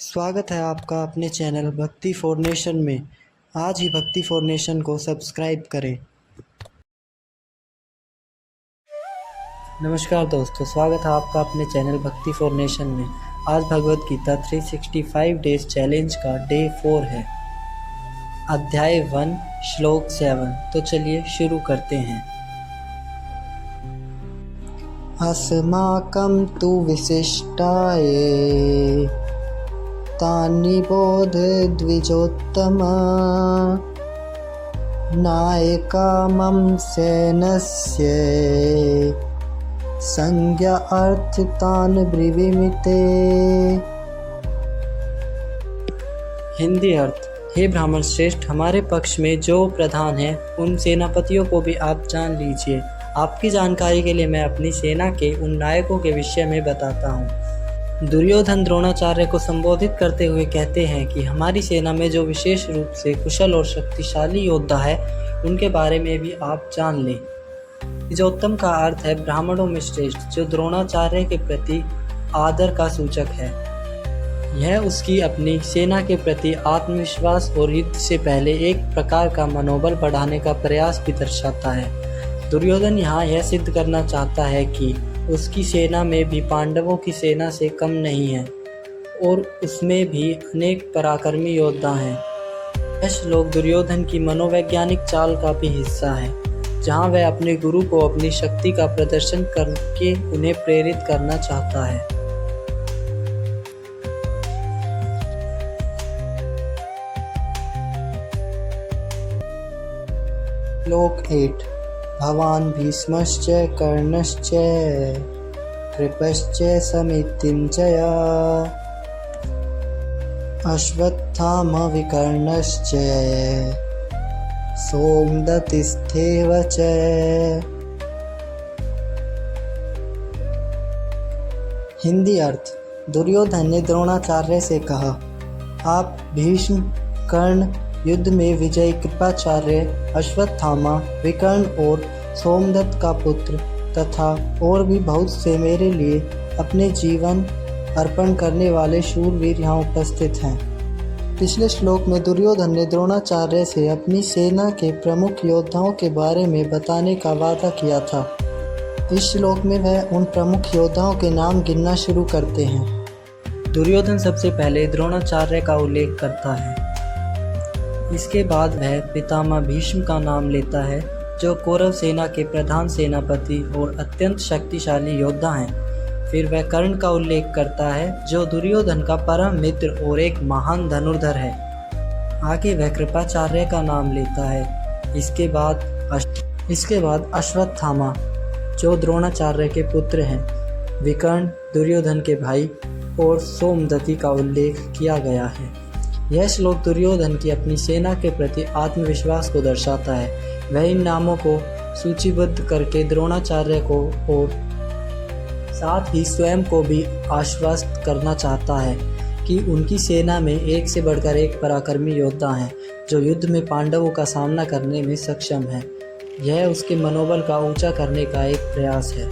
स्वागत है आपका अपने चैनल भक्ति फॉर नेशन में। आज ही भक्ति फॉर नेशन को सब्सक्राइब करें। नमस्कार दोस्तों, स्वागत है आपका अपने चैनल भक्ति फॉर नेशन में। आज भगवत गीता 365 डेज चैलेंज का डे 4 है, अध्याय 1 श्लोक 7। तो चलिए शुरू करते हैं। अस्माकं तु विशिष्टाये तानि बोध द्विजोत्तम नायकामं सेनस्य संज्ञा अर्थतान ब्रवीमिते। हिंदी अर्थ। हे ब्राह्मण श्रेष्ठ, हमारे पक्ष में जो प्रधान हैं उन सेनापतियों को भी आप जान लीजिए। आपकी जानकारी के लिए मैं अपनी सेना के उन नायकों के विषय में बताता हूँ। दुर्योधन द्रोणाचार्य को संबोधित करते हुए कहते हैं कि हमारी सेना में जो विशेष रूप से कुशल और शक्तिशाली योद्धा है उनके बारे में भी आप जान लें। द्विजोत्तम का अर्थ है ब्राह्मणों में श्रेष्ठ, जो द्रोणाचार्य के प्रति आदर का सूचक है। यह उसकी अपनी सेना के प्रति आत्मविश्वास और युद्ध से पहले एक प्रकार का मनोबल बढ़ाने का प्रयास भी दर्शाता है। दुर्योधन यहाँ यह सिद्ध करना चाहता है कि उसकी सेना में भी पांडवों की सेना से कम नहीं है और उसमें भी अनेक पराक्रमी योद्धा हैं। यह श्लोक दुर्योधन की मनोवैज्ञानिक चाल का भी हिस्सा है, जहाँ वह अपने गुरु को अपनी शक्ति का प्रदर्शन करके उन्हें प्रेरित करना चाहता है। श्लोक 8। भवान् भीष्मश्च कर्णश्च कृपश्च समितिञ्जय अश्वत्थामा विकर्णश्च सोमदत्तिस्थेव च। हिंदी अर्थ। दुर्योधन ने द्रोणाचार्य से कहा, आप भीष्म, कर्ण, युद्ध में विजयी कृपाचार्य, अश्वत्थामा, विकर्ण और सोमदत्त का पुत्र तथा और भी बहुत से मेरे लिए अपने जीवन अर्पण करने वाले शूरवीर यहाँ उपस्थित हैं। पिछले श्लोक में दुर्योधन ने द्रोणाचार्य से अपनी सेना के प्रमुख योद्धाओं के बारे में बताने का वादा किया था। इस श्लोक में वह उन प्रमुख योद्धाओं के नाम गिनना शुरू करते हैं। दुर्योधन सबसे पहले द्रोणाचार्य का उल्लेख करता है। इसके बाद वह पितामह भीष्म का नाम लेता है, जो कौरव सेना के प्रधान सेनापति और अत्यंत शक्तिशाली योद्धा हैं। फिर वह कर्ण का उल्लेख करता है, जो दुर्योधन का परम मित्र और एक महान धनुर्धर है। आगे वह कृपाचार्य का नाम लेता है। इसके बाद अश्वत्थामा, जो द्रोणाचार्य के पुत्र हैं, विकर्ण दुर्योधन के भाई, और सोमदत्ति का उल्लेख किया गया है। यह श्लोक दुर्योधन की अपनी सेना के प्रति आत्मविश्वास को दर्शाता है। वह इन नामों को सूचीबद्ध करके द्रोणाचार्य को और साथ ही स्वयं को भी आश्वस्त करना चाहता है कि उनकी सेना में एक से बढ़कर एक पराक्रमी योद्धा हैं, जो युद्ध में पांडवों का सामना करने में सक्षम है। यह उसके मनोबल का ऊंचा करने का एक प्रयास है।